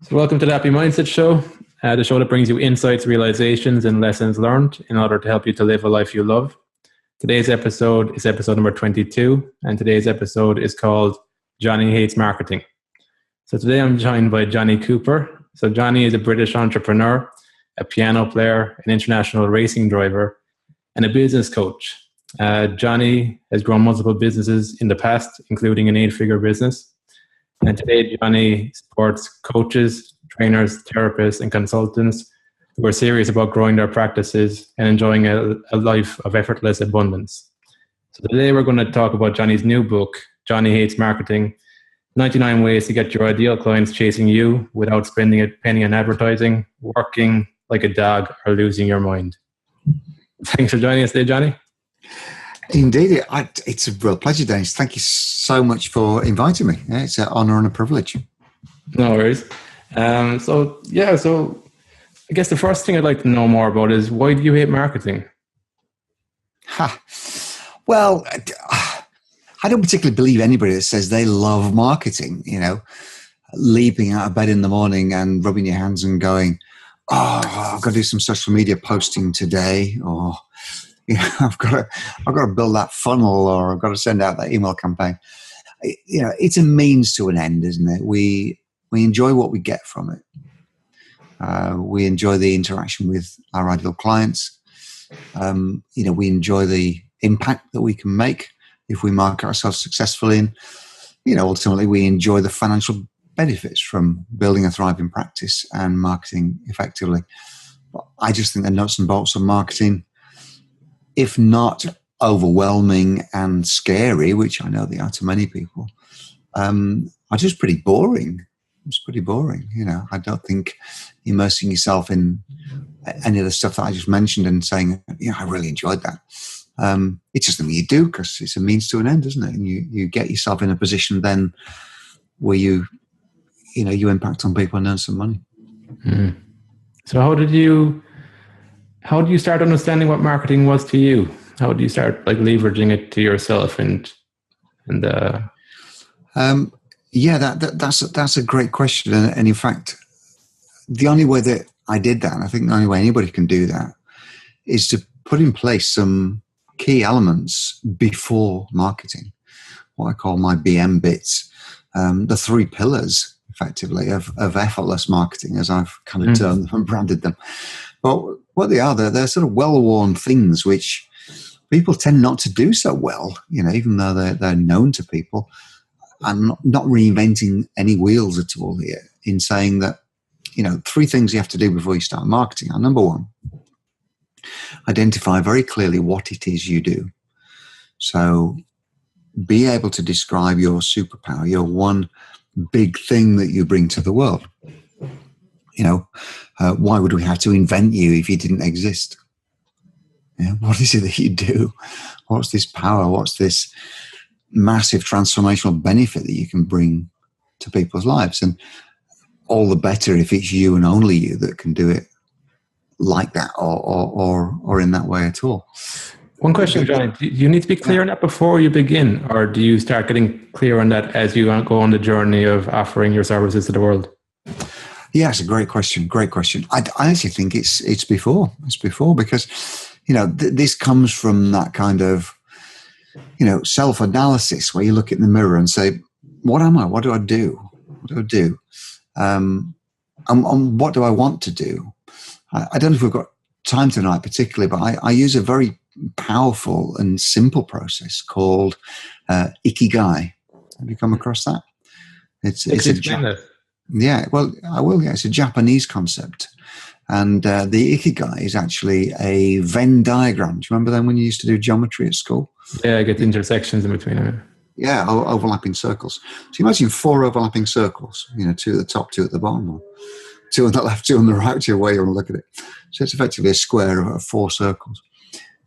So, welcome to the Happy Mindset Show, the show that brings you insights, realizations, and lessons learned in order to help you to live a life you love. Today's episode is episode number 22, and today's episode is called Jonny Hates Marketing. So, today I'm joined by Jonny Cooper. So, Jonny is a British entrepreneur, a piano player, an international racing driver, and a business coach. Jonny has grown multiple businesses in the past, including an 8-figure business. And today, Jonny supports coaches, trainers, therapists, and consultants who are serious about growing their practices and enjoying a life of effortless abundance. So today we're going to talk about Jonny's new book, Jonny Hates Marketing, 99 Ways to Get Your Ideal Clients Chasing You Without Spending a Penny on Advertising, Working Like a Dog, or Losing Your Mind. Thanks for joining us today, Jonny. Indeed, it's a real pleasure, Dennis. Thank you so much for inviting me. Yeah, it's an honour and a privilege. No worries. So I guess the first thing I'd like to know more about is, why do you hate marketing? Well, I don't particularly believe anybody that says they love marketing, leaping out of bed in the morning and rubbing your hands and going, oh, I've got to do some social media posting today, or I've got to build that funnel, or I've got to send out that email campaign. It's a means to an end, isn't it? We enjoy what we get from it. We enjoy the interaction with our ideal clients. We enjoy the impact that we can make if we market ourselves successfully. And, ultimately we enjoy the financial benefits from building a thriving practice and marketing effectively. But I just think the nuts and bolts of marketing, if not overwhelming and scary, which I know they are to many people, are just pretty boring. It's pretty boring. I don't think immersing yourself in any of the stuff that I just mentioned and saying, I really enjoyed that. It's just something you do because it's a means to an end, isn't it? And you get yourself in a position then where you impact on people and earn some money. Mm. So how did you start understanding what marketing was to you? How did you start leveraging it to yourself that's a great question. And in fact, the only way that I did that, and I think the only way anybody can do that, is to put in place some key elements before marketing, what I call my BM bits, the 3 pillars, effectively, of effortless marketing, as I've kind of termed them and branded them. But what they are, they're sort of well-worn things which people tend not to do so well, even though they're known to people. I'm not reinventing any wheels at all here in saying that, 3 things you have to do before you start marketing are: number 1, identify very clearly what it is you do. So be able to describe your superpower, your one big thing that you bring to the world. Why would we have to invent you if you didn't exist? What is it that you do? What's this power? What's this massive transformational benefit that you can bring to people's lives? And all the better if it's you and only you that can do it like that or in that way at all. One question, Jonny, do you need to be clear on that before you begin, or do you start getting clear on that as you go on the journey of offering your services to the world? Yeah, it's a great question. Great question. I actually think it's before. It's before because, this comes from that kind of, self-analysis where you look in the mirror and say, what am I? What do I do? What do I do? And what do I want to do? I don't know if we've got time tonight particularly, but I use a very powerful and simple process called Ikigai. Have you come across that? It's Yeah, well, I will. Yeah, it's a Japanese concept, and the Ikigai is actually a Venn diagram. Do you remember them when you used to do geometry at school? Yeah, I get the intersections in between them. Yeah, overlapping circles. So imagine 4 overlapping circles. 2 at the top, 2 at the bottom, or 2 on the left, 2 on the right, whichever way you want to look at it. So it's effectively a square of 4 circles,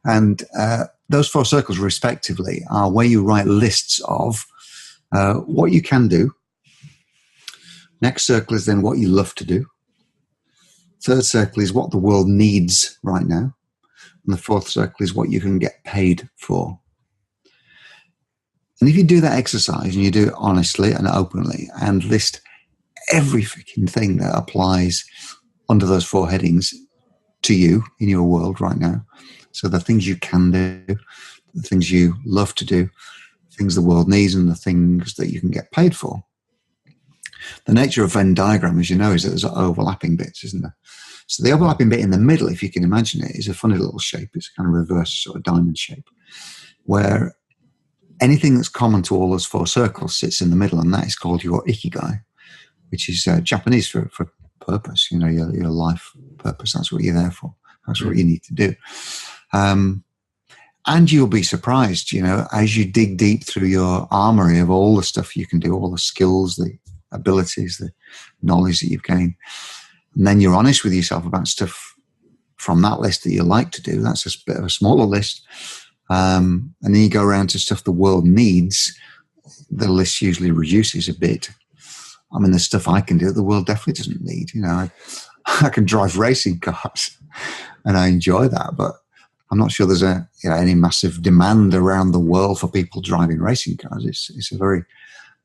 and those 4 circles, respectively, are where you write lists of what you can do. Next circle is then what you love to do. Third circle is what the world needs right now. And the 4th circle is what you can get paid for. And if you do that exercise and you do it honestly and openly and list every freaking thing that applies under those 4 headings to you in your world right now. So the things you can do, the things you love to do, things the world needs, and the things that you can get paid for. The nature of Venn diagram, as you know, is that there's overlapping bits, isn't there? So the overlapping bit in the middle, if you can imagine it, is a funny little shape. It's a kind of reverse sort of diamond shape, where anything that's common to all those 4 circles sits in the middle, and that is called your ikigai, which is Japanese for purpose, you know, your life purpose. That's what you're there for. That's what you need to do. And you'll be surprised, you know, as you dig deep through your armory of all the stuff you can do, all the skills, the abilities, the knowledge that you've gained. And then you're honest with yourself about stuff from that list that you like to do. That's a bit of a smaller list. And then you go around to stuff the world needs. The list usually reduces a bit. I mean, there's stuff I can do that the world definitely doesn't need. You know, I can drive racing cars and I enjoy that, but I'm not sure there's any massive demand around the world for people driving racing cars. It's a very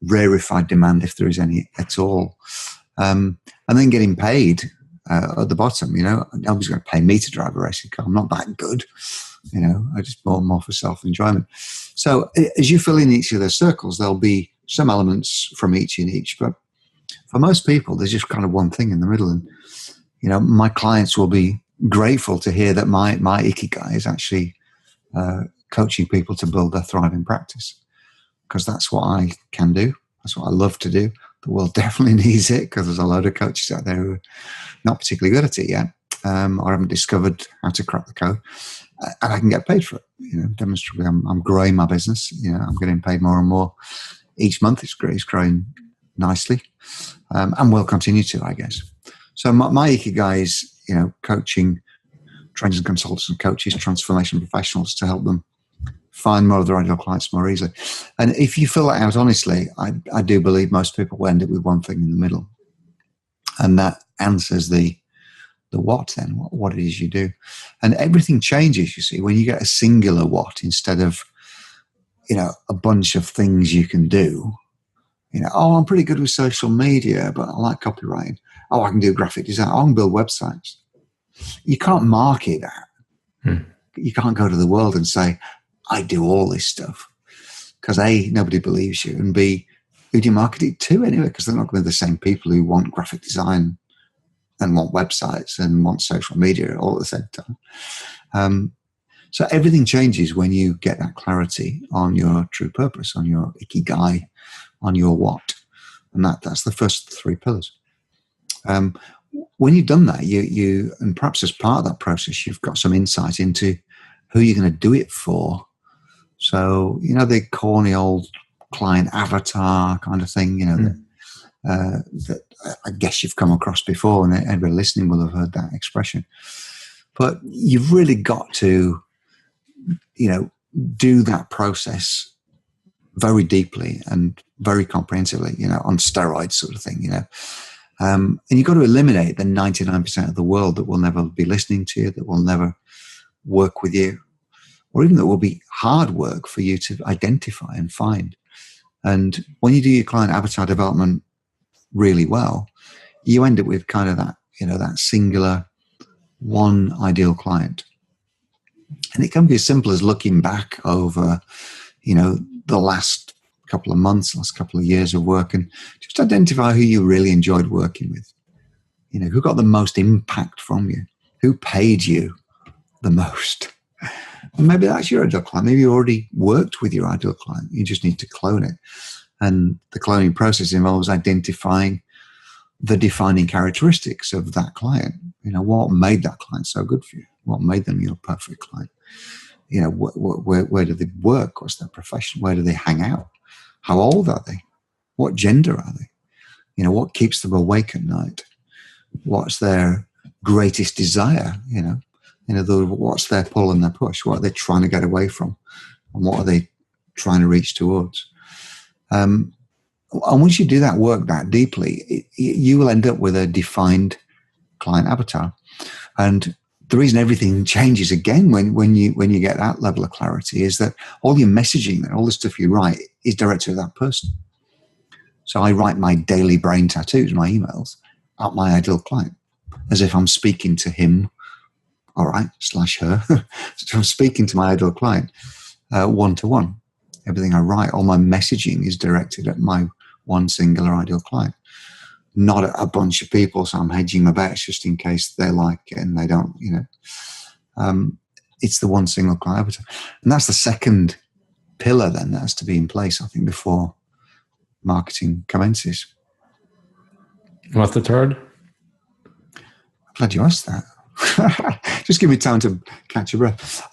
rarefied demand, if there is any at all. And then getting paid at the bottom, you know, nobody's going to pay me to drive a racing car. I'm not that good. You know, I just bought more for self-enjoyment. So as you fill in each of those circles, there'll be some elements from each in each. But for most people, there's just kind of one thing in the middle. And, you know, my clients will be grateful to hear that my ikigai is actually coaching people to build their thriving practice, because that's what I can do. That's what I love to do. The world definitely needs it, because there's a load of coaches out there who are not particularly good at it yet, or haven't discovered how to crack the code. And I can get paid for it. You know, demonstrably, I'm growing my business. You know, I'm getting paid more and more each month. It's growing nicely, and will continue to, I guess. So my ikigai is, you know, coaching trainers and consultants and coaches, transformation professionals, to help them find more of their ideal clients more easily. And if you fill that out honestly, I do believe most people will end up with one thing in the middle, and that answers the what then, what it is you do. And everything changes, you see, when you get a singular what instead of, you know, a bunch of things you can do. You know, oh, I'm pretty good with social media, but I like copywriting. Oh, I can do graphic design. Oh, I can build websites. You can't market that. You can't go to the world and say, I do all this stuff. Because A, nobody believes you, and B, who do you market it to anyway? Because they're not going to be the same people who want graphic design and want websites and want social media all at the same time. So everything changes when you get that clarity on your true purpose, on your ikigai, on your what. And that's the first 3 pillars. When you've done that, you and perhaps as part of that process, you've got some insight into who you're going to do it for. So, you know, the corny old client avatar kind of thing, you know, that I guess you've come across before, and everybody listening will have heard that expression. But you've really got to, you know, do that process very deeply and very comprehensively, you know, on steroids sort of thing, you know. And you've got to eliminate the 99% of the world that will never be listening to you, that will never work with you, or even that will be hard work for you to identify and find. And when you do your client avatar development really well, you end up with kind of that, you know, that singular one ideal client. And it can be as simple as looking back over, you know, the last couple of months, last couple of years of work, and just identify who you really enjoyed working with. You know, who got the most impact from you, who paid you the most. And maybe that's your ideal client. Maybe you already worked with your ideal client. You just need to clone it. And the cloning process involves identifying the defining characteristics of that client. You know, what made that client so good for you? What made them your perfect client? You know, where do they work? What's their profession? Where do they hang out? How old are they? What gender are they? You know, what keeps them awake at night? What's their greatest desire? You know, what's their pull and their push? What are they trying to get away from? And what are they trying to reach towards? And once you do that work that deeply, you will end up with a defined client avatar. And the reason everything changes again when you get that level of clarity is that all your messaging and all the stuff you write is directed at that person. So I write my daily brain tattoos, my emails, at my ideal client, as if I'm speaking to him, all right, / her. So I'm speaking to my ideal client one-to-one. Everything I write, all my messaging is directed at my one singular ideal client, not at a bunch of people. So I'm hedging my bets just in case they like it and they don't, it's the one single client. And that's the second pillar then that has to be in place, I think, before marketing commences. What's the third? I'm glad you asked that. Just give me time to catch your breath.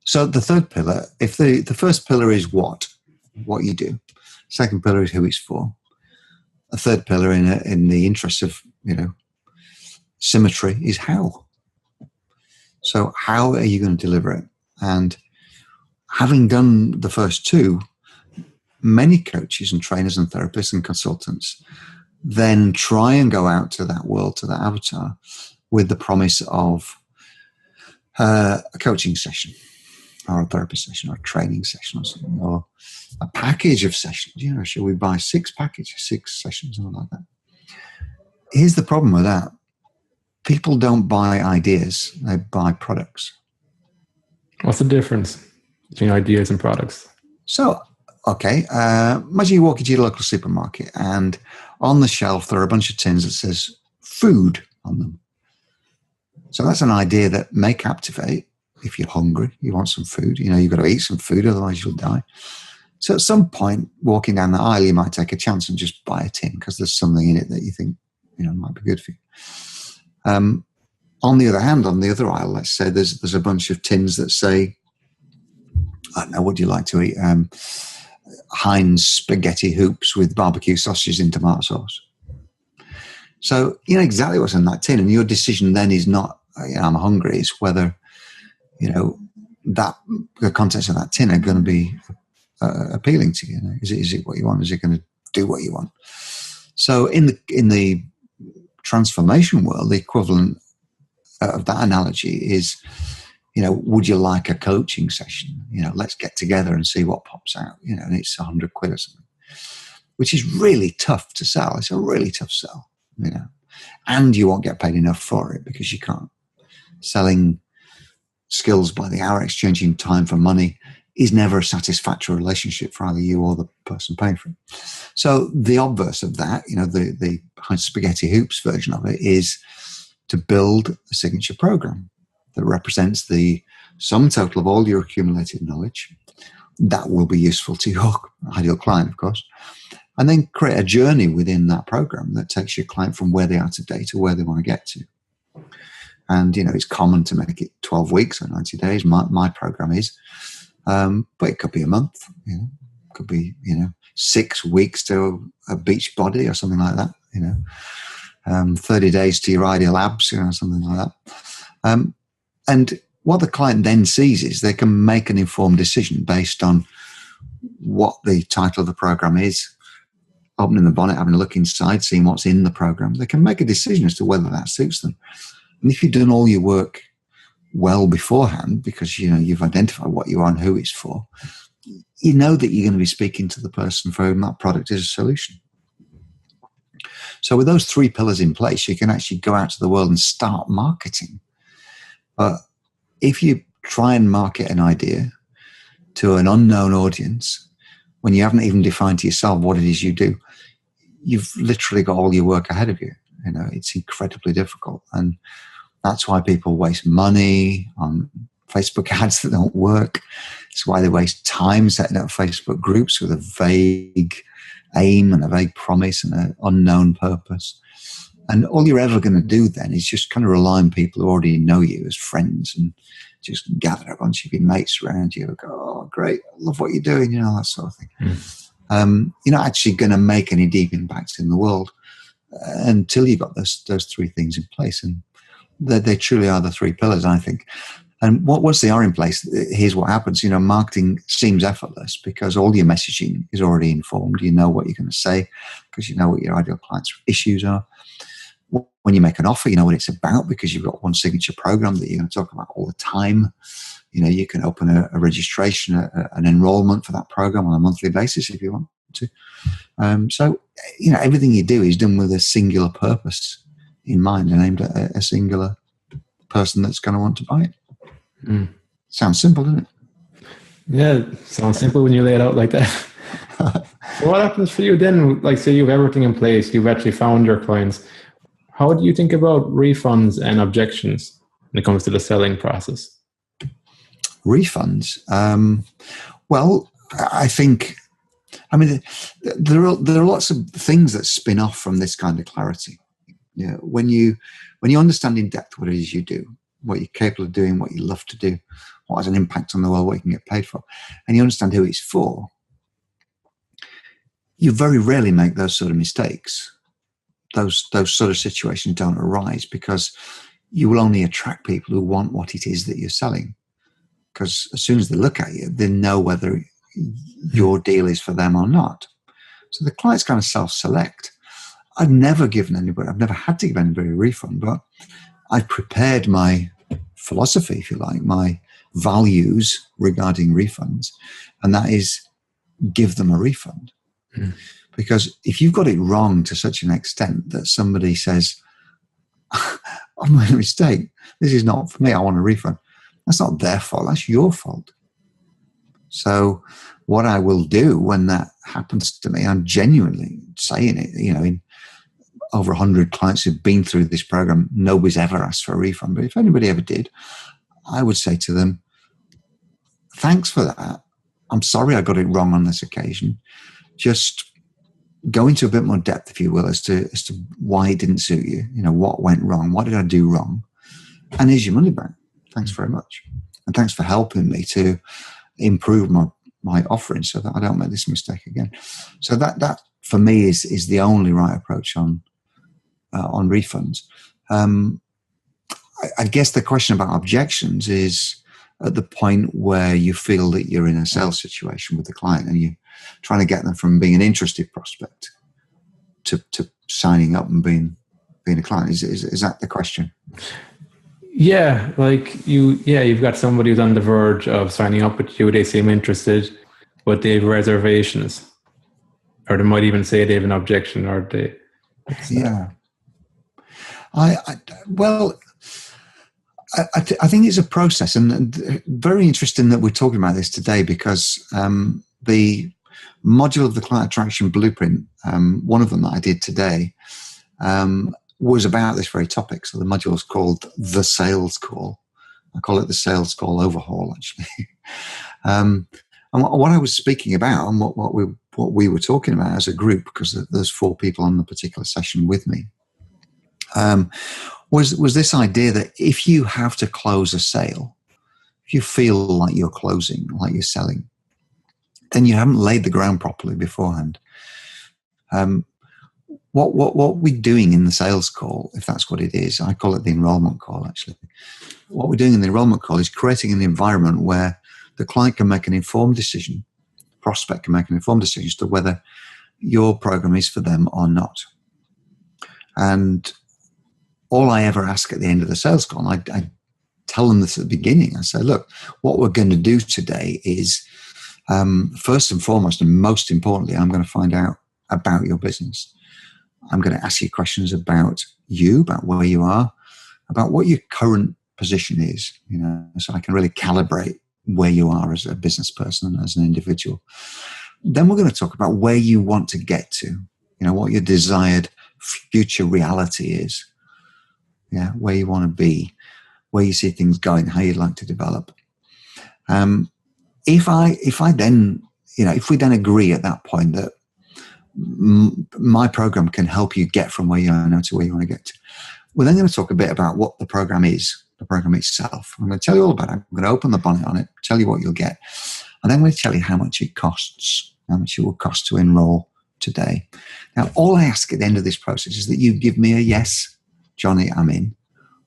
So the third pillar, if the first pillar is what you do, second pillar is who it's for. A third pillar in the interest of, symmetry is how. So how are you going to deliver it? And having done the first two, many coaches and trainers and therapists and consultants then try and go out to that world, to that avatar, with the promise of a coaching session or a therapy session or a training session or something, or a package of sessions. Should we buy 6 packages, 6 sessions, something like that? Here's the problem with that. People don't buy ideas, they buy products. What's the difference between ideas and products? So, okay, imagine you walk into your local supermarket and on the shelf there are a bunch of tins that says food on them. So that's an idea that may captivate. If you're hungry, you want some food, you've got to eat some food, otherwise you'll die. So at some point, walking down the aisle, you might take a chance and just buy a tin because there's something in it that you think, might be good for you. On the other hand, on the other aisle, let's say there's a bunch of tins that say, I don't know, what do you like to eat? Heinz spaghetti hoops with barbecue sausages in tomato sauce. So you know exactly what's in that tin, and your decision then is not, I'm hungry. It's whether, that the contents of that tin are going to be appealing to you. Is it what you want? Is it going to do what you want? So in the transformation world, the equivalent of that analogy is, would you like a coaching session? Let's get together and see what pops out. And it's £100 or something, which is really tough to sell. It's a really tough sell, and you won't get paid enough for it because you can't. Selling skills by the hour, exchanging time for money, is never a satisfactory relationship for either you or the person paying for it. So the obverse of that, the spaghetti hoops version of it, is to build a signature program that represents the sum total of all your accumulated knowledge that will be useful to your ideal client, of course, and then create a journey within that program that takes your client from where they are today to where they want to get to. And, it's common to make it 12 weeks or 90 days. My program is, but it could be a month, it could be, 6 weeks to a beach body or something like that, 30 days to your ideal abs, something like that. And what the client then sees is they can make an informed decision based on what the title of the program is, opening the bonnet, having a look inside, seeing what's in the program. They can make a decision as to whether that suits them. And if you've done all your work well beforehand, because you've identified what you are and who it's for, you know that you're going to be speaking to the person for whom that product is a solution. So with those 3 pillars in place, you can actually go out to the world and start marketing. But if you try and market an idea to an unknown audience when you haven't even defined to yourself what it is you do, you've literally got all your work ahead of you. It's incredibly difficult. And that's why people waste money on Facebook ads that don't work. It's why they waste time setting up Facebook groups with a vague aim and a vague promise and an unknown purpose. And all you're ever going to do then is just kind of rely on people who already know you as friends and just gather a bunch of your mates around you and go, oh, great, I love what you're doing, that sort of thing. You're not actually going to make any deep impacts in the world until you've got those 3 things in place. And they truly are the 3 pillars, I think. And once they are in place, here's what happens. Marketing seems effortless because all your messaging is already informed. You know what you're going to say because you know what your ideal client's issues are. When you make an offer, you know what it's about because you've got one signature program that you're going to talk about all the time. You can open a registration, an enrollment for that program on a monthly basis if you want. to. So, everything you do is done with a singular purpose in mind and aimed at a singular person that's going to want to buy it. Mm. Sounds simple, doesn't it? Yeah, sounds simple when you lay it out like that. So what happens for you then? Like, say you have everything in place, you've actually found your clients. How do you think about refunds and objections when it comes to the selling process? Refunds? Well, I think, there are lots of things that spin off from this kind of clarity. When you understand in depth what it is you do, what you're capable of doing, what you love to do, what has an impact on the world, what you can get paid for, and you understand who it's for, you very rarely make those sort of mistakes. Those sort of situations don't arise because you will only attract people who want what it is that you're selling. Because as soon as they look at you, they know whether your deal is for them or not. So the client's kind of self-select. I've never had to give anybody a refund, but I've prepared my philosophy, if you like, my values regarding refunds, and that is give them a refund. Mm. Because if you've got it wrong to such an extent that somebody says, I've made a mistake, this is not for me, I want a refund, that's not their fault, that's your fault. So what I will do when that happens to me, I'm genuinely saying it, in over 100 clients who've been through this program, nobody's ever asked for a refund. But if anybody ever did, I would say to them, thanks for that. I'm sorry I got it wrong on this occasion. Just go into a bit more depth, if you will, as to why it didn't suit you. What went wrong? What did I do wrong? And here's your money back. Thanks very much. And thanks for helping me to improve my offering so that I don't make this mistake again. So that for me is the only right approach on refunds. I guess the question about objections is at the point where you feel that you're in a sales situation with the client and you're trying to get them from being an interested prospect to signing up and being a client. Is that the question? Yeah, you've got somebody who's on the verge of signing up with you. They seem interested, but they have reservations, or they might even say they have an objection, or they. Yeah. I think it's a process, and very interesting that we're talking about this today because the module of the Client Attraction Blueprint, one of them that I did today, was about this very topic. So the module is called The Sales Call. I call it the Sales Call Overhaul, actually. And what I was speaking about and what we were talking about as a group, because there's 4 people on the particular session with me, was this idea that if you have to close a sale, if you feel like you're closing, like you're selling, then you haven't laid the ground properly beforehand. What we're doing in the sales call, if that's what it is, I call it the enrollment call, actually. What we're doing in the enrollment call is creating an environment where the client can make an informed decision, prospect can make an informed decision as to whether your program is for them or not. And all I ever ask at the end of the sales call, I tell them this at the beginning. I say, look, what we're going to do today is, first and foremost, and most importantly, I'm going to find out about your business. I'm going to ask you questions about you, about where you are, about what your current position is, so I can really calibrate where you are as a business person and as an individual. Then we're going to talk about where you want to get to, what your desired future reality is, where you want to be, where you see things going, how you'd like to develop. If we then agree at that point that my program can help you get from where you are now to where you want to get to, we're then going to talk a bit about what the program is, the program itself. I'm going to tell you all about it. I'm going to open the bonnet on it, tell you what you'll get, and then I'm going to tell you how much it costs, how much it will cost to enroll today. Now, all I ask at the end of this process is that you give me a yes, Jonny, I'm in,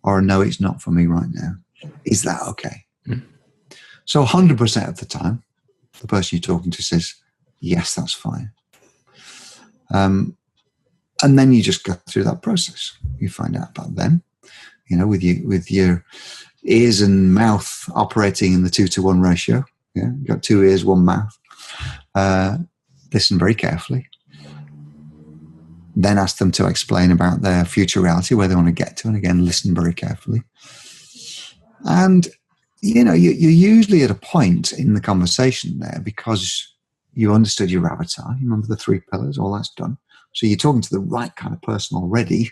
or a no, it's not for me right now. Is that okay? Mm. So 100% of the time, the person you're talking to says, yes, that's fine. And then you just go through that process. You find out about them, with your ears and mouth operating in the 2-to-1 ratio. Yeah, you've got 2 ears, 1 mouth. listen very carefully, then ask them to explain about their future reality, where they want to get to, and again, listen very carefully. And, you're usually at a point in the conversation there because you understood your avatar. You remember the 3 pillars, all that's done. So you're talking to the right kind of person already.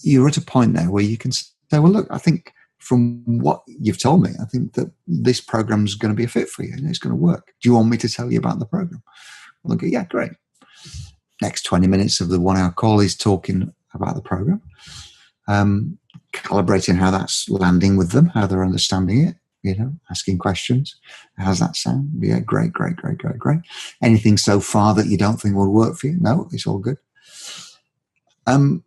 You're at a point there where you can say, well, look, I think from what you've told me, I think that this program is going to be a fit for you and it's going to work. Do you want me to tell you about the program? I'll go, yeah, great. Next 20 minutes of the 1-hour call is talking about the program, calibrating how that's landing with them, how they're understanding it, asking questions. How's that sound? Yeah, great. Anything so far that you don't think will work for you? No, it's all good. And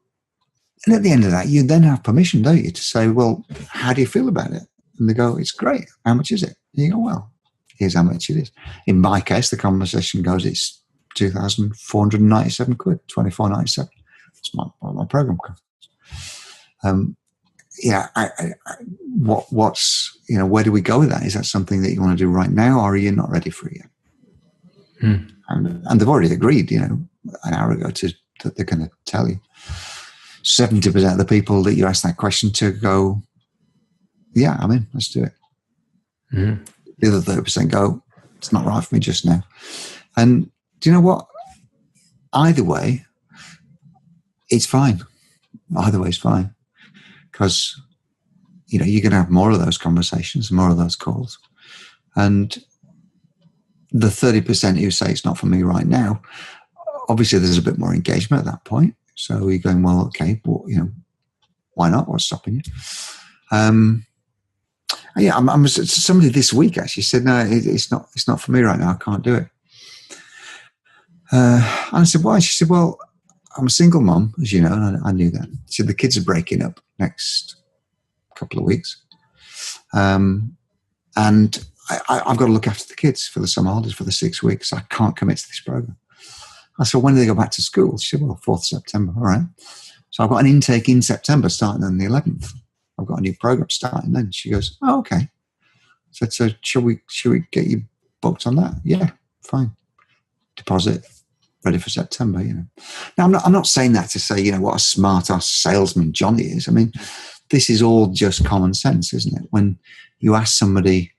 at the end of that, you then have permission, don't you, to say, well, how do you feel about it? And they go, it's great. How much is it? And you go, well, here's how much it is. In my case, the conversation goes, it's 2,497 quid, 24.97. It's my program cost. What's where do we go with that? Is that something that you want to do right now, or are you not ready for it yet? And they've already agreed, an hour ago that they're going to tell you. 70% of the people that you ask that question to go, yeah, I'm in, let's do it. Mm-hmm. The other 30% go, it's not right for me just now. And do you know what? Either way, it's fine. Either way is fine. Because, you're going to have more of those conversations, more of those calls. And the 30% who say it's not for me right now, obviously there's a bit more engagement at that point. So you're going, well, okay, well, why not? What's stopping you? Somebody this week actually said, no, it's not for me right now. I can't do it. And I said, why? She said, well, I'm a single mom, as you know, and I knew that. She said, the kids are breaking up next couple of weeks. And I've got to look after the kids for the summer holidays for the 6 weeks. I can't commit to this program. I said, when do they go back to school? She said, well, 4th September. All right. So I've got an intake in September starting on the 11th. I've got a new program starting then. She goes, oh, okay. So should we get you booked on that? Yeah, fine. Deposit, ready for September, Now, I'm not saying that to say, what a smart-ass salesman Jonny is. I mean, this is all just common sense, isn't it? When you ask somebody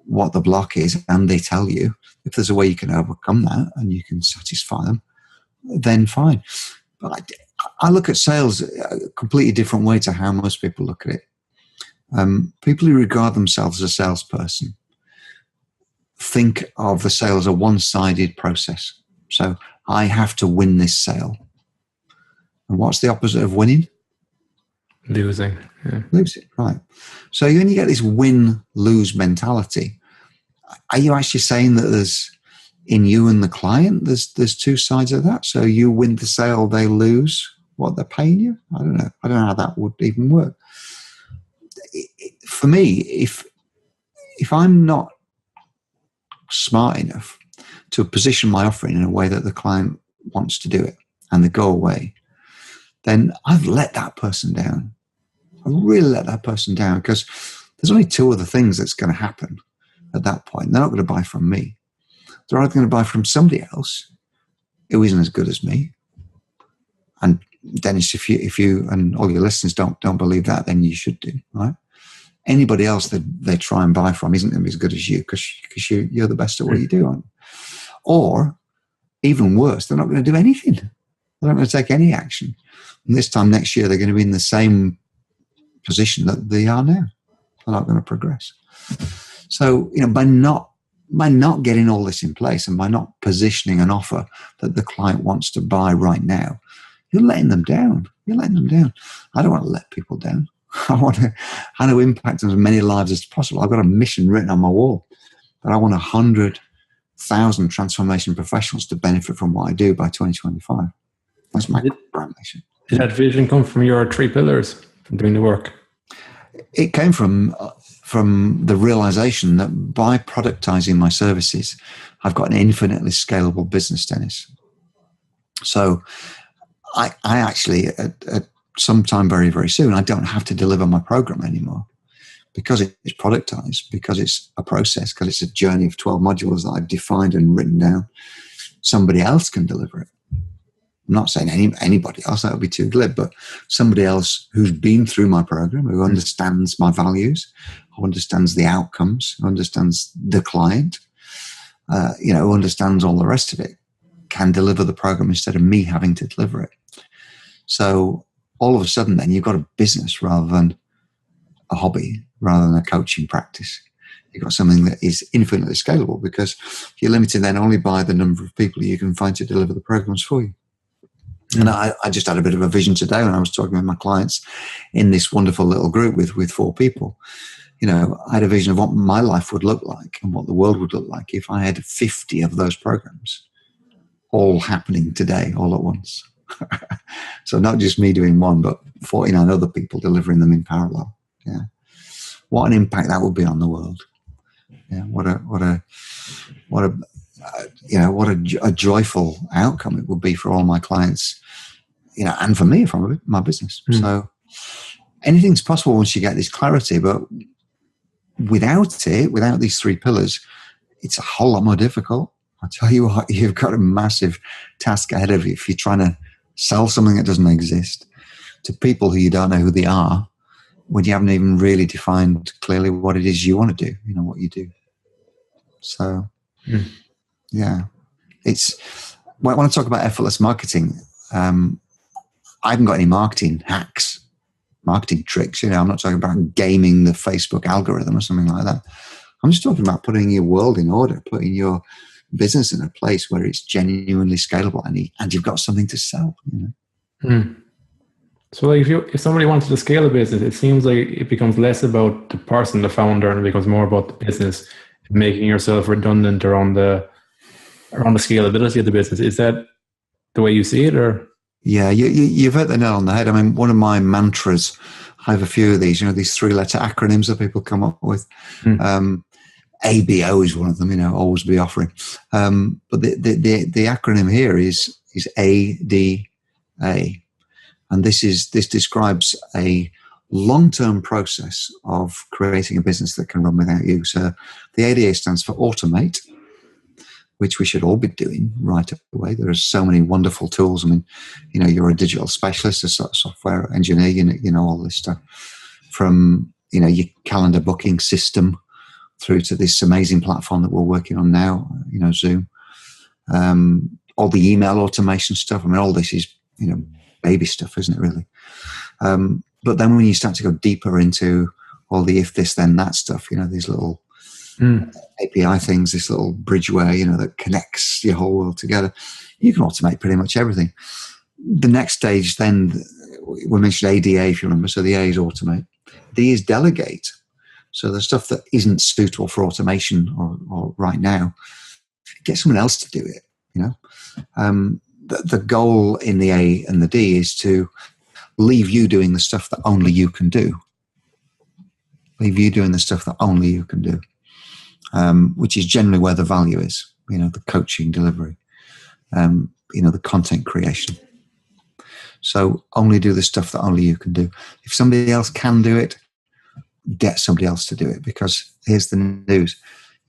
what the block is and they tell you, if there's a way you can overcome that and you can satisfy them, then fine. But I look at sales a completely different way to how most people look at it. People who regard themselves as a salesperson think of the sale as a one-sided process. So I have to win this sale. And what's the opposite of winning? Losing. Yeah. Losing, right. So when you get this win-lose mentality, are you actually saying that there's, in you and the client, there's 2 sides of that? So you win the sale, they lose what they're paying you? I don't know. I don't know how that would even work. For me, if I'm not smart enough to position my offering in a way that the client wants to do it and they go away, then I've let that person down. I really let that person down because there's only 2 other things that's going to happen at that point. They're not going to buy from me. They're either going to buy from somebody else who isn't as good as me. And Dennis, if you and all your listeners don't believe that, then you should do, right? Anybody else that they try and buy from isn't going to be as good as you because you're the best at what you do, aren't you? Or, even worse, they're not going to do anything. They're not going to take any action. And this time next year, they're going to be in the same position that they are now. They're not going to progress. So, by not getting all this in place and by not positioning an offer that the client wants to buy right now, you're letting them down. You're letting them down. I don't want to let people down. I want to impact on as many lives as possible. I've got a mission written on my wall that I want 100,000 transformation professionals to benefit from what I do by 2025. That's my brand mission. Did that vision come from your 3 pillars from doing the work? It came from the realization that by productizing my services, I've got an infinitely scalable business, Dennis. So I actually, at sometime very, very soon, I don't have to deliver my program anymore because it's productized, because it's a process, because it's a journey of 12 modules that I've defined and written down, somebody else can deliver it. I'm not saying anybody else, that would be too glib, but somebody else who's been through my program, who understands my values, who understands the outcomes, who understands the client, who understands all the rest of it, can deliver the program instead of me having to deliver it. So all of a sudden then you've got a business rather than a hobby, rather than a coaching practice. You've got something that is infinitely scalable because you're limited then only by the number of people you can find to deliver the programs for you. And I just had a bit of a vision today when I was talking with my clients in this wonderful little group with 4 people. I had a vision of what my life would look like and what the world would look like if I had 50 of those programs all happening today, all at once. So not just me doing one, but 49 other people delivering them in parallel. Yeah. What an impact that would be on the world. Yeah. What a joyful outcome it would be for all my clients, and for me, from my business. So anything's possible once you get this clarity, but without these 3 pillars, it's a whole lot more difficult. I'll tell you what, you've got a massive task ahead of you if you're trying to sell something that doesn't exist to people who you don't know who they are when you haven't even really defined clearly what it is you want to do, what you do. So, yeah. When I talk about effortless marketing, I haven't got any marketing hacks, marketing tricks. I'm not talking about gaming the Facebook algorithm or something like that. I'm just talking about putting your world in order, putting your business in a place where it's genuinely scalable and you've got something to sell. So like if somebody wanted to scale a business, it seems like it becomes less about the person, the founder, and it becomes more about the business, making yourself redundant around the scalability of the business. Is that the way you see it, or? Yeah, you've hit the nail on the head. I mean, one of my mantras, I have a few of these, these 3-letter acronyms that people come up with. ABO is one of them, always be offering. But the acronym here is ADA. And this describes a long-term process of creating a business that can run without you. So the ADA stands for automate, which we should all be doing right away. There are so many wonderful tools. I mean, you're a digital specialist, a software engineer, you know all this stuff from, your calendar booking system through to this amazing platform that we're working on now, Zoom. All the email automation stuff. I mean, all this is, baby stuff, isn't it, really? But then when you start to go deeper into all the if this, then that stuff, these little API things, this little bridgeware, that connects your whole world together, you can automate pretty much everything. The next stage then, we mentioned ADA, if you remember, so the A is automate. D is delegate. So the stuff that isn't suitable for automation or right now, get someone else to do it, The goal in the A and the D is to leave you doing the stuff that only you can do. Leave you doing the stuff that only you can do, which is generally where the value is, the coaching delivery, the content creation. So only do the stuff that only you can do. If somebody else can do it, get somebody else to do it, because here's the news.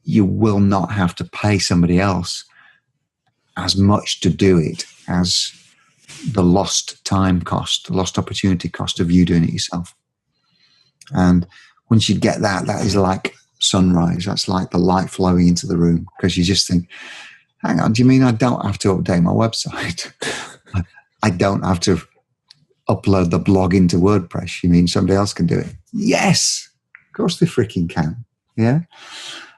You will not have to pay somebody else as much to do it as the lost time cost, the lost opportunity cost of you doing it yourself. And once you get that is like sunrise. That's like the light flowing into the room, because you just think, hang on, do you mean I don't have to update my website? I don't have to upload the blog into WordPress. You mean somebody else can do it? Yes, of course they freaking can. Yeah.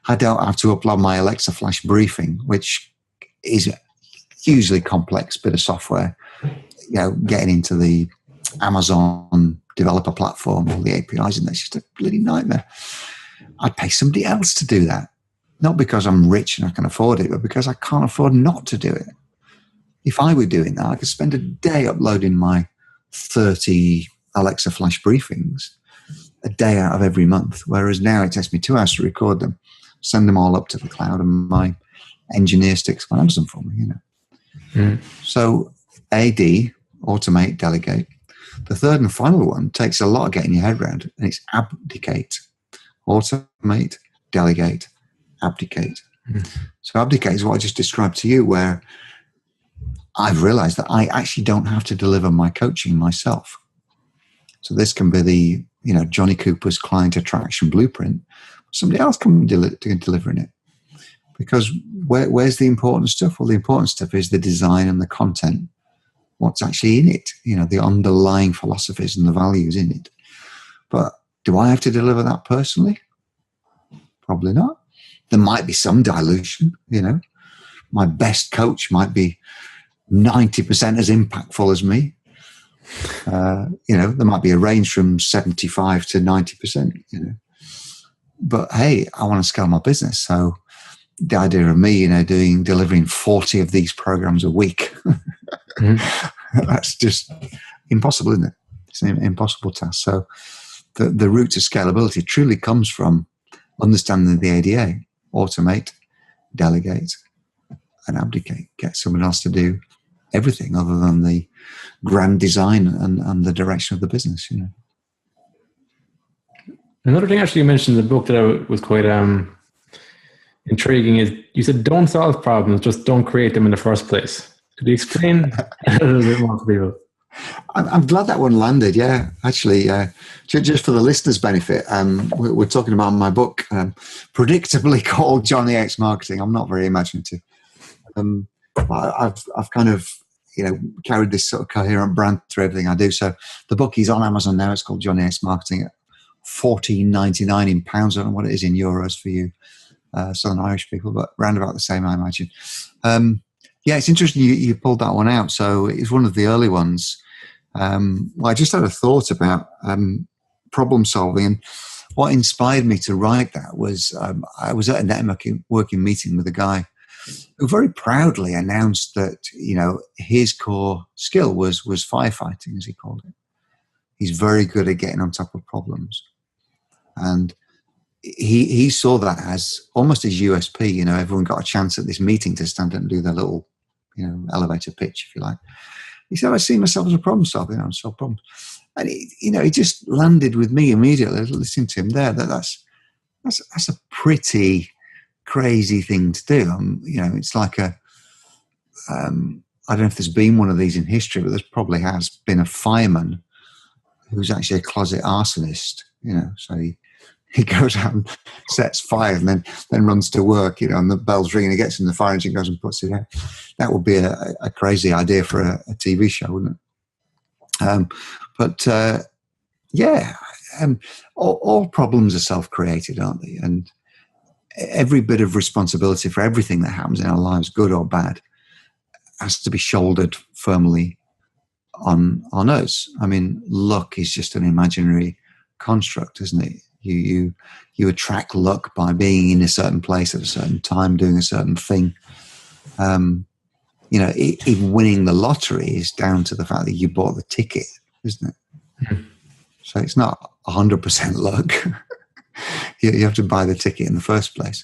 I don't have to upload my Alexa Flash briefing, which is a hugely complex bit of software. Getting into the Amazon developer platform, all the APIs, and that's just a bloody nightmare. I'd pay somebody else to do that. Not because I'm rich and I can afford it, but because I can't afford not to do it. If I were doing that, I could spend a day uploading my 30 Alexa Flash briefings, a day out of every month, whereas now it takes me 2 hours to record them, send them all up to the cloud, and my engineer sticks my Amazon for me, So AD, automate, delegate. The third and final one takes a lot of getting your head around, and it's abdicate. Automate, delegate, abdicate. So abdicate is what I just described to you, where I've realized that I actually don't have to deliver my coaching myself. So this can be the, Jonny Cooper's client attraction blueprint. Somebody else can delivering it. Because where's the important stuff? Well, the important stuff is the design and the content. What's actually in it? The underlying philosophies and the values in it. But do I have to deliver that personally? Probably not. There might be some dilution, My best coach might be 90% as impactful as me. There might be a range from 75 to 90%, But hey, I want to scale my business. So the idea of me, delivering 40 of these programs a week, that's just impossible, isn't it? It's an impossible task. So the route to scalability truly comes from understanding the ADA, automate, delegate, and abdicate. Get someone else to do everything other than the grand design and the direction of the business, Another thing actually you mentioned in the book that was quite intriguing is you said don't solve problems, just don't create them in the first place. Could you explain a little bit more for people? I'm glad that one landed. Yeah, actually, just for the listeners' benefit, we're talking about my book, predictably called Jonny X Marketing. I'm not very imaginative. I've kind of carried this sort of coherent brand through everything I do. So the book is on Amazon now. It's called Jonny X Marketing at £14.99 in pounds. I don't know what it is in euros for you Southern Irish people, but round about the same, I imagine. It's interesting you pulled that one out. So it's one of the early ones. I just had a thought about problem solving, and what inspired me to write that was I was at a networking meeting with a guy who very proudly announced that his core skill was firefighting, as he called it. He's very good at getting on top of problems, and he saw that as almost his USP. Everyone got a chance at this meeting to stand up and do their little elevator pitch, if you like. He said, I see myself as a problem solver, and solve problems. And it just landed with me immediately listening to him there. That's a pretty crazy thing to do. It's like I don't know if there's been one of these in history, but there probably has been a fireman who's actually a closet arsonist. So he goes out and sets fire and then runs to work, and the bell's ringing, he gets in the fire engine, goes and puts it out. That would be a crazy idea for a TV show, wouldn't it? All problems are self-created, aren't they? And every bit of responsibility for everything that happens in our lives, good or bad, has to be shouldered firmly on us. I mean, luck is just an imaginary construct, isn't it? You attract luck by being in a certain place at a certain time, doing a certain thing. Even winning the lottery is down to the fact that you bought the ticket, isn't it? Mm-hmm. So it's not 100% luck. You have to buy the ticket in the first place.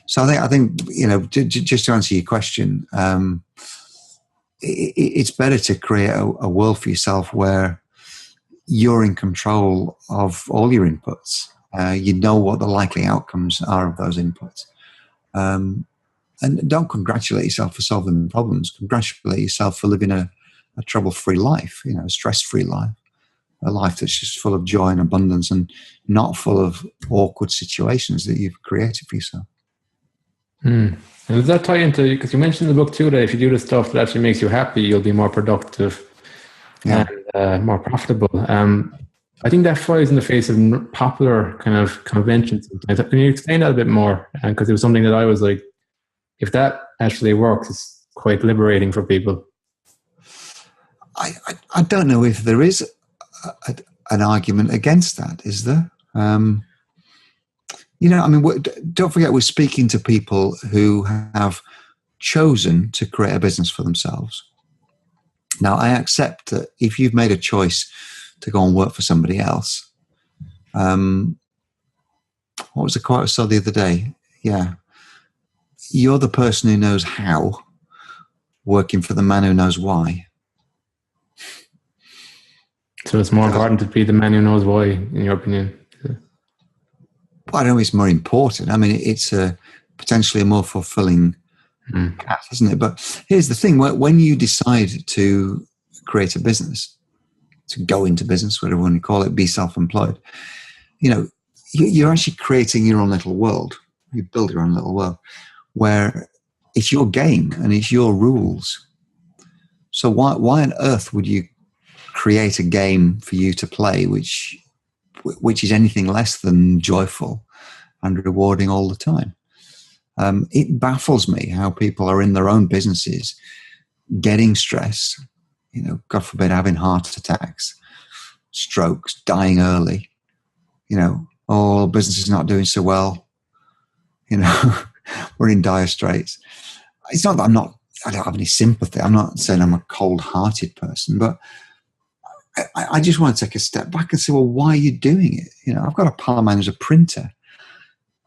So I think just to answer your question, it's better to create a world for yourself where you're in control of all your inputs. You know what the likely outcomes are of those inputs. And don't congratulate yourself for solving problems. Congratulate yourself for living a trouble-free life, a stress-free life, a life that's just full of joy and abundance and not full of awkward situations that you've created for yourself. And does that tie into, because you mentioned in the book too that if you do the stuff that actually makes you happy, you'll be more productive and more profitable. I think that flies in the face of popular kind of conventions sometimes. Can you explain that a bit more? Because it was something that I was like, if that actually works, it's quite liberating for people. I don't know if there is an argument against that, is there? Don't forget we're speaking to people who have chosen to create a business for themselves. Now, I accept that if you've made a choice to go and work for somebody else, what was the quote I saw the other day? Yeah. You're the person who knows how, working for the man who knows why. So it's more important to be the man who knows why, in your opinion? I don't know if it's more important. I mean, it's potentially a more fulfilling path, isn't it? But here's the thing. When you decide to create a business, to go into business, whatever you want to call it, be self-employed, you're actually creating your own little world. You build your own little world where it's your game and it's your rules. So why on earth would you create a game for you to play which is anything less than joyful and rewarding all the time? It baffles me how people are in their own businesses getting stress, God forbid, having heart attacks, strokes, dying early, business is not doing so well, we're in dire straits. It's not that I don't have any sympathy. I'm not saying I'm a cold-hearted person, but I just want to take a step back and say, well, why are you doing it? I've got a pal of mine who's a printer,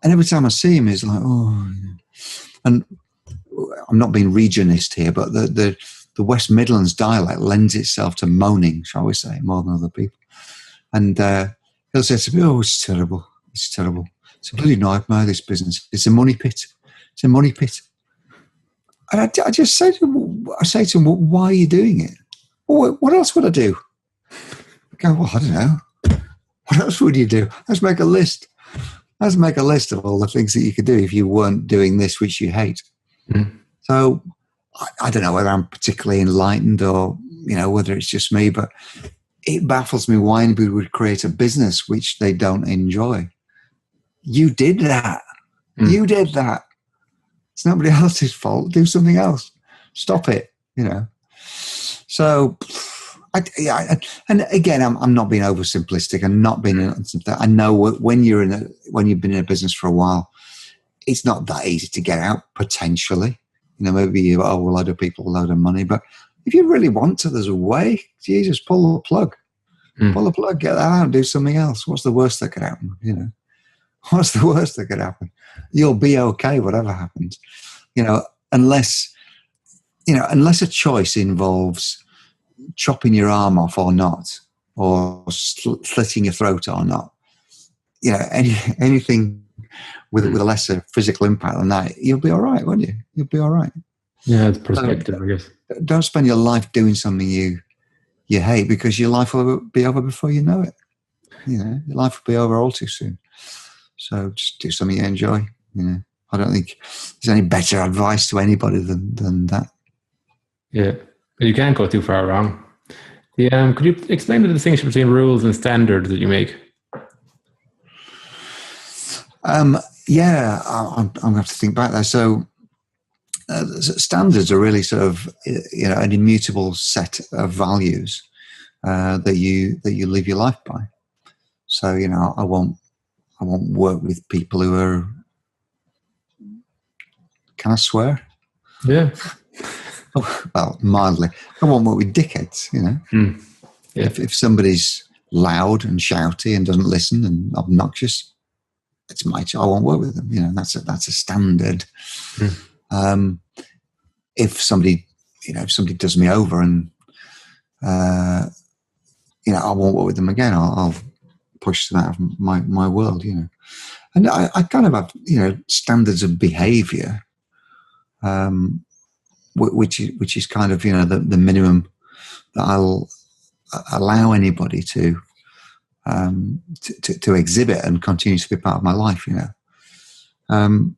and every time I see him, he's like, oh. And I'm not being regionalist here, but the West Midlands dialect lends itself to moaning, shall we say, more than other people. And he'll say to me, oh, it's terrible. It's terrible. It's a bloody nightmare, this business. It's a money pit. It's a money pit. And I just say to him, well, why are you doing it? Well, what else would I do? I go, well, I don't know. What else would you do? Let's make a list. Let's make a list of all the things that you could do if you weren't doing this, which you hate. So I don't know whether I'm particularly enlightened or, whether it's just me, but it baffles me why anybody would create a business which they don't enjoy. You did that. You did that. It's nobody else's fault. Do something else. Stop it, So, and again, I'm not being oversimplistic. I'm not being. I know when you've been in a business for a while, it's not that easy to get out. Potentially, maybe other people a load of money, but if you really want to, there's a way. Jesus, pull the plug. Pull the plug. Get that out. And do something else. What's the worst that could happen? What's the worst that could happen? You'll be okay, whatever happens. Unless a choice involves chopping your arm off or not, or slitting your throat or not, anything with a lesser physical impact than that, you'll be all right, won't you? You'll be all right. Yeah, it's perspective, I guess. Don't spend your life doing something you hate, because your life will be over before you know it. Your life will be over all too soon. So just do something you enjoy. I don't think there's any better advice to anybody than that. Yeah, but you can't go too far wrong. Could you explain the distinction between rules and standards that you make? I'm going to have to think back there. So standards are really sort of an immutable set of values that you live your life by. So I won't work with people who are. Can I swear? Yeah. Well, mildly. I won't work with dickheads, Yeah. If somebody's loud and shouty and doesn't listen and obnoxious, it's I won't work with them. That's a standard. If somebody does me over and, I won't work with them again. I'll push them out of my world, And I kind of have, standards of behavior, which is kind of, the minimum that I'll allow anybody to exhibit and continue to be part of my life, And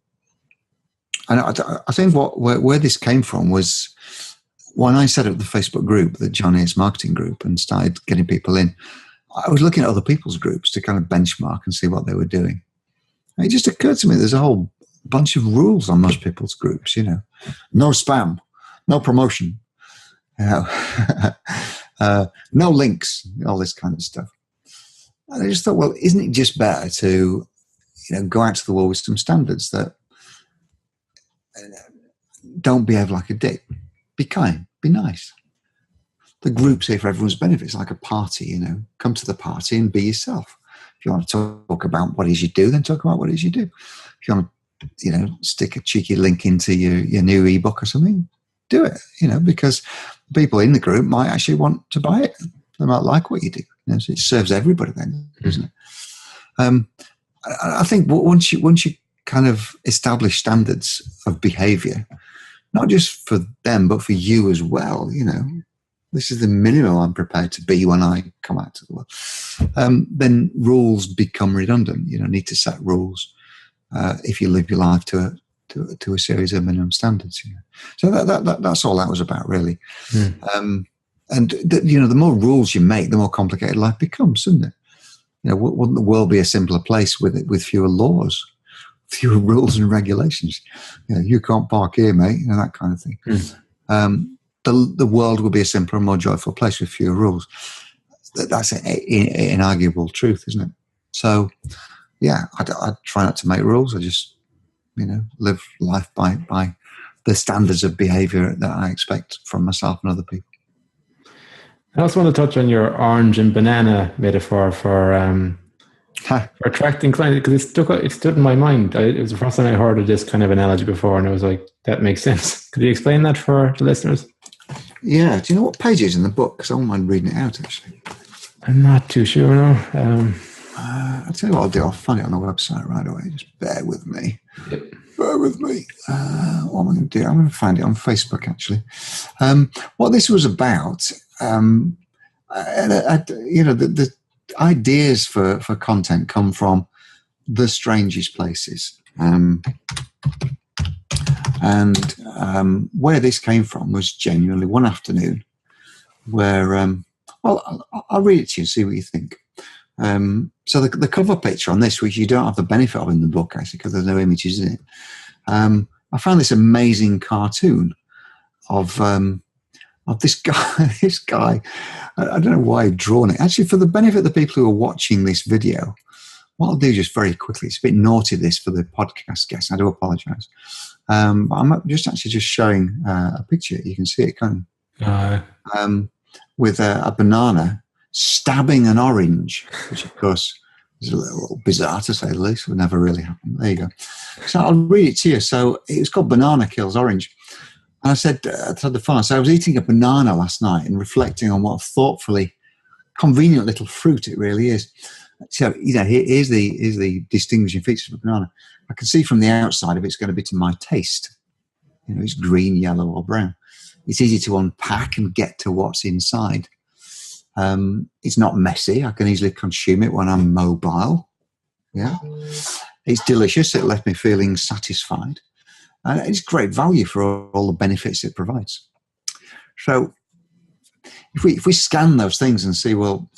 I think where this came from was when I set up the Facebook group, the Jonny's marketing group, and started getting people in. I was looking at other people's groups to kind of benchmark and see what they were doing. And it just occurred to me there's a whole bunch of rules on most people's groups, No spam, no promotion, no links, all this kind of stuff. And I just thought, well, isn't it just better to, go out to the world with some standards that don't behave like a dick. Be kind, be nice. The group's here for everyone's benefit. It's like a party, Come to the party and be yourself. If you want to talk about what it is you do, then talk about what it is you do. If you want to, stick a cheeky link into your new ebook or something, do it, because people in the group might actually want to buy it. They might like what you do. So it serves everybody then, doesn't it? I think once you kind of establish standards of behavior, not just for them, but for you as well, this is the minimum I'm prepared to be when I come out to the world, then rules become redundant. You don't need to set rules if you live your life to a series of minimum standards. So that's all that was about, really. And the more rules you make, the more complicated life becomes, isn't it? Wouldn't the world be a simpler place with fewer laws, fewer rules and regulations? You can't park here, mate, that kind of thing. The world will be a simpler and more joyful place with fewer rules. That's an inarguable truth, isn't it? So, yeah, I try not to make rules. I just, live life by the standards of behavior that I expect from myself and other people. I also want to touch on your orange and banana metaphor for attracting clients, because it stood in my mind. It was the first time I heard of this kind of analogy before, and I was like, that makes sense. Could you explain that for the listeners? Yeah. Do you know what page is in the book? Because I don't mind reading it out, actually. I'm not too sure, no. I'll tell you what I'll do. I'll find it on the website right away. Just bear with me. Yep. Bear with me. What am I going to do? I'm going to find it on Facebook, actually. What this was about, the ideas for content come from the strangest places. And where this came from was genuinely one afternoon where, I'll read it to you and see what you think. So the cover picture on this, which you don't have the benefit of in the book, actually, because there's no images in it, I found this amazing cartoon of this guy. This guy, I don't know why he'd drawn it. Actually, for the benefit of the people who are watching this video, what I'll do just very quickly, it's a bit naughty this for the podcast guests, I do apologise. But I'm just showing a picture. You can see it kind of with a banana stabbing an orange, which of course is a little bizarre to say the least. Would never really happen. There you go. So I'll read it to you. So it was called Banana Kills Orange. And I said to the fun, so I was eating a banana last night and reflecting on what a thoughtfully convenient little fruit it really is. So, here's the distinguishing features of a banana. I can see from the outside if it's going to be to my taste. It's green, yellow, or brown. It's easy to unpack and get to what's inside. It's not messy. I can easily consume it when I'm mobile. Yeah. It's delicious. It left me feeling satisfied. And it's great value for all the benefits it provides. So if we scan those things and see, well,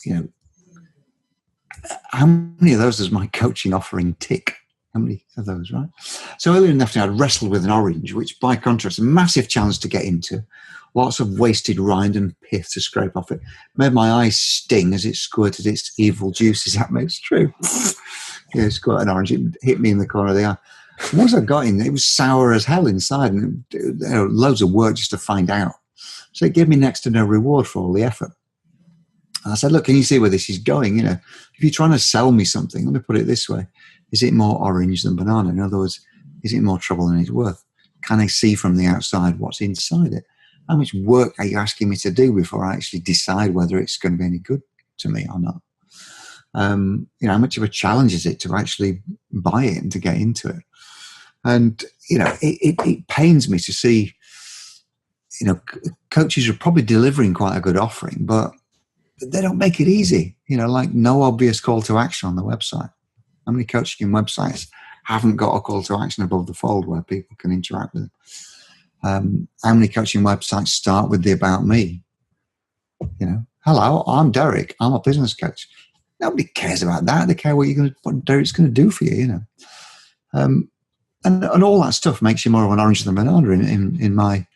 how many of those does my coaching offering tick? How many of those, right? So earlier in the afternoon, I'd wrestled with an orange, which by contrast, a massive challenge to get into. Lots of wasted rind and pith to scrape off it. Made my eyes sting as it squirted its evil juices at me. It's true. Yeah, it's quite an orange. It hit me in the corner of the eye. Once I got in, it was sour as hell inside, and loads of work just to find out. So it gave me next to no reward for all the effort. And I said, look, can you see where this is going? If you're trying to sell me something, let me put it this way. Is it more orange than banana? In other words, is it more trouble than it's worth? Can I see from the outside what's inside it? How much work are you asking me to do before I actually decide whether it's going to be any good to me or not? How much of a challenge is it to actually buy it and to get into it? And, it pains me to see, coaches are probably delivering quite a good offering, but they don't make it easy, like no obvious call to action on the website. How many coaching websites haven't got a call to action above the fold where people can interact with them? How many coaching websites start with the about me? Hello, I'm Derek. I'm a business coach. Nobody cares about that. They care what Derek's going to do for you, And all that stuff makes you more of an orange than a banana in my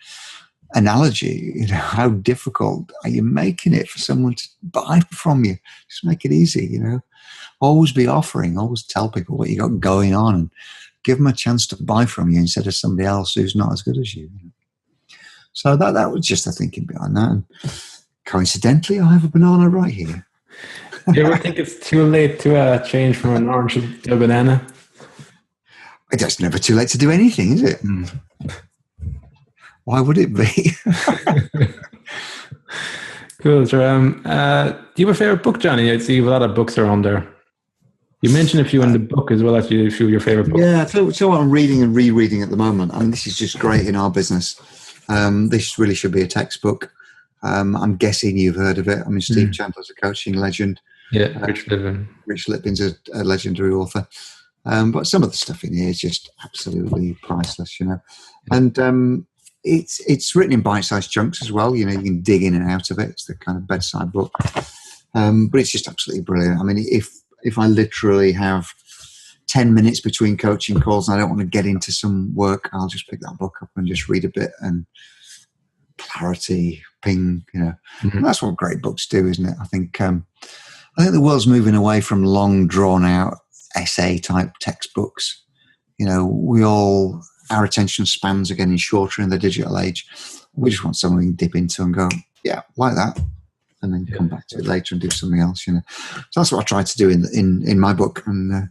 analogy. How difficult are you making it for someone to buy from you? Just make it easy, Always be offering, always tell people what you got going on and give them a chance to buy from you instead of somebody else who's not as good as you. So that was just the thinking behind that. And coincidentally, I have a banana right here. Do you ever think it's too late to change from an orange to a banana? It's never too late to do anything, is it? Why would it be? Cool. So, do you have a favorite book, Jonny? I see you have a lot of books around there. You mentioned a few in the book as well, actually, a few of your favorite books. Yeah, so what I'm reading and rereading at the moment. I mean, this is just great in our business. This really should be a textbook. I'm guessing you've heard of it. I mean, Steve Chandler's a coaching legend. Yeah, Rich Lippin. Rich Lippin's a legendary author. But some of the stuff in here is just absolutely priceless, And it's written in bite-sized chunks as well. You can dig in and out of it. It's the kind of bedside book. But it's just absolutely brilliant. I mean, if I literally have 10 minutes between coaching calls and I don't want to get into some work, I'll just pick that book up and just read a bit, and clarity, ping, And that's what great books do, isn't it? I think the world's moving away from long, drawn-out essay-type textbooks. Our attention spans are getting shorter in the digital age. We just want something we can dip into and go, yeah, like that, and then come back to it later and do something else. So that's what I try to do in my book, and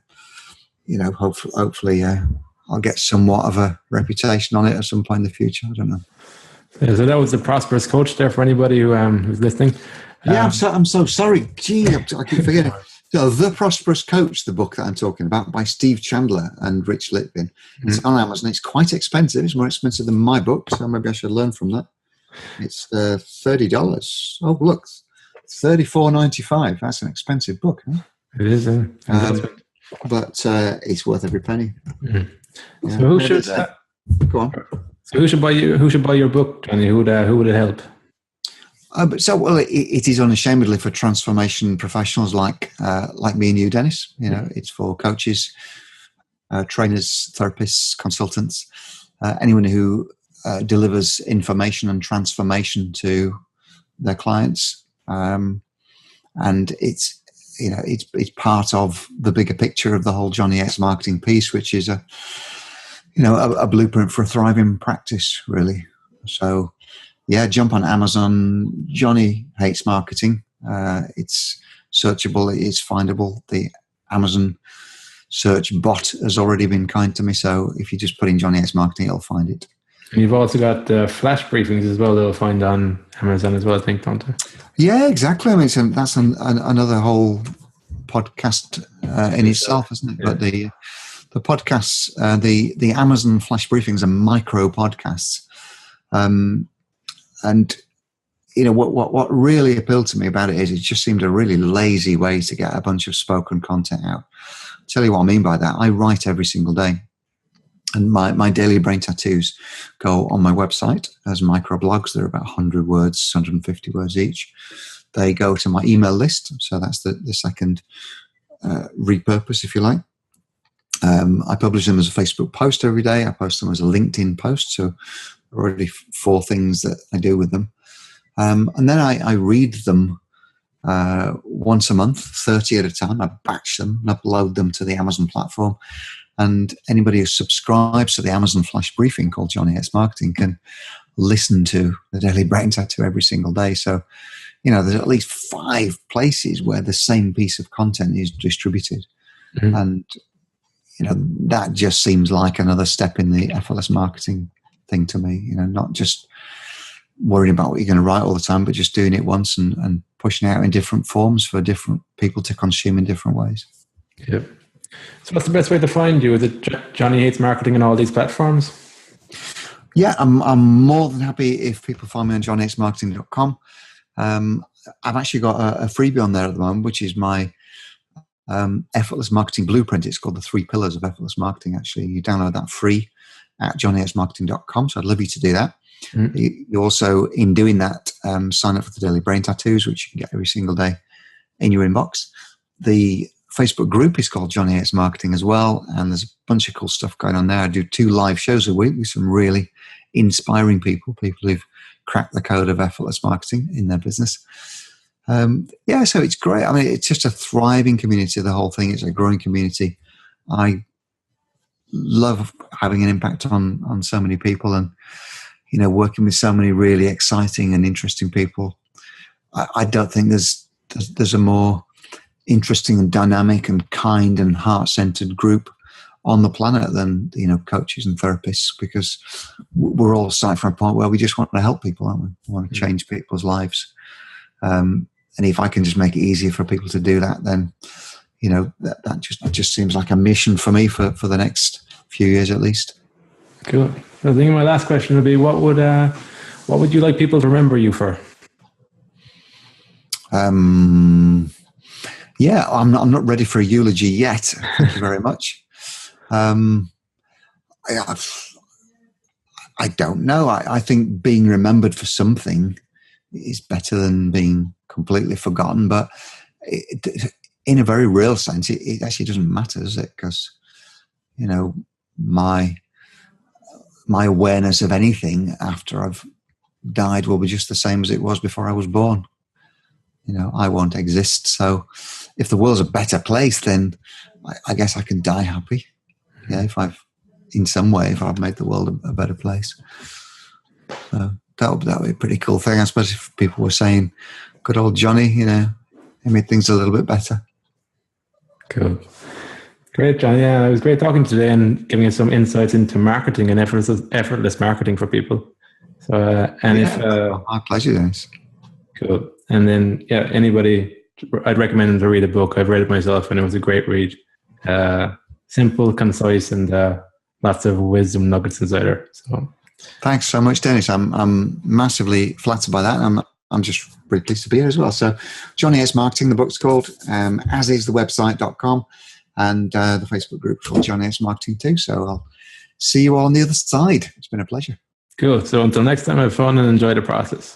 hopefully I'll get somewhat of a reputation on it at some point in the future. I don't know. Yeah, so that was the Prosperous Coach there for anybody who's listening. I'm so sorry. Gee, I keep forgetting. So, The Prosperous Coach, the book that I'm talking about, by Steve Chandler and Rich Lippin. It's on Amazon. It's quite expensive. It's more expensive than my book, so maybe I should learn from that. It's $30. Oh, look, $34.95. That's an expensive book, huh? It is. But it's worth every penny. Mm-hmm. Yeah. So who should go on? So who should buy your book, Jonny? Who would it help? It is unashamedly for transformation professionals like me and you, Dennis. It's for coaches, trainers, therapists, consultants, anyone who delivers information and transformation to their clients. And it's part of the bigger picture of the whole Jonny X marketing piece, which is a blueprint for a thriving practice, really. So, yeah, jump on Amazon. Jonny Hates Marketing. It's searchable. It is findable. The Amazon search bot has already been kind to me. So if you just put in Jonny Hates Marketing, it'll find it. And you've also got flash briefings as well. They'll find on Amazon as well, I think, don't they? Yeah, exactly. I mean, that's another whole podcast in itself, isn't it? Yeah. But the podcasts, the Amazon flash briefings are micro podcasts. And what really appealed to me about it is it just seemed a really lazy way to get a bunch of spoken content out. I'll tell you what I mean by that. I write every single day, and my daily brain tattoos go on my website as micro blogs. They're about 100 words, 150 words each. They go to my email list, so that's the second repurpose, if you like. I publish them as a Facebook post every day. I post them as a LinkedIn post, so already 4 things that I do with them. And then I read them once a month, 30 at a time. I batch them and upload them to the Amazon platform. And anybody who subscribes to the Amazon flash briefing called Jonny Hates Marketing can listen to the Daily Brain Tattoo every single day. So, there's at least 5 places where the same piece of content is distributed. Mm-hmm. And, that just seems like another step in the effortless marketing thing to me. Not just worrying about what you're going to write all the time, but just doing it once and pushing it out in different forms for different people to consume in different ways. Yep. So what's the best way to find you? Is it Jonny Hates Marketing on all these platforms? Yeah, I'm more than happy if people find me on johnnyhatesmarketing.com. I've actually got a freebie on there at the moment, which is my Effortless Marketing Blueprint. It's called the 3 Pillars of Effortless Marketing. Actually, you download that free at johnnyhatesmarketing.com. So I'd love you to do that. Mm-hmm. You also, in doing that, sign up for the Daily Brain Tattoos, which you can get every single day in your inbox. The Facebook group is called Jonny Hates Marketing as well, and there's a bunch of cool stuff going on there. I do 2 live shows a week with some really inspiring people who've cracked the code of effortless marketing in their business. So it's great. I mean, it's just a thriving community, the whole thing. It's a growing community. I love having an impact on so many people, and working with so many really exciting and interesting people. I don't think there's a more interesting and dynamic and kind and heart-centered group on the planet than coaches and therapists, because we're all starting from a point where we just want to help people, aren't we? We want to change people's lives. And if I can just make it easier for people to do that, then that just seems like a mission for me for the next few years at least. Cool. I think my last question would be, what would you like people to remember you for? Yeah, I'm not ready for a eulogy yet. Thank you very much. I don't know. I think being remembered for something is better than being completely forgotten. But in a very real sense, it actually doesn't matter, does it? Because, my awareness of anything after I've died will be just the same as it was before I was born. I won't exist. So if the world's a better place, then I guess I can die happy. Yeah, if I've made the world a better place. So that would be a pretty cool thing. I suppose if people were saying, good old Jonny, he made things a little bit better. Cool. Great, John. Yeah, it was great talking today and giving us some insights into marketing and effortless marketing for people. So, my pleasure, Dennis. Cool. And then, anybody, I'd recommend them to read a book. I've read it myself and it was a great read. Simple, concise, and lots of wisdom nuggets inside there. So, thanks so much, Dennis. I'm massively flattered by that. I'm just really pleased to be here as well. So, Jonny S Marketing, the book's called, as is the website.com, and the Facebook group called Jonny S Marketing too. So I'll see you all on the other side. It's been a pleasure. Cool. So until next time, have fun and enjoy the process.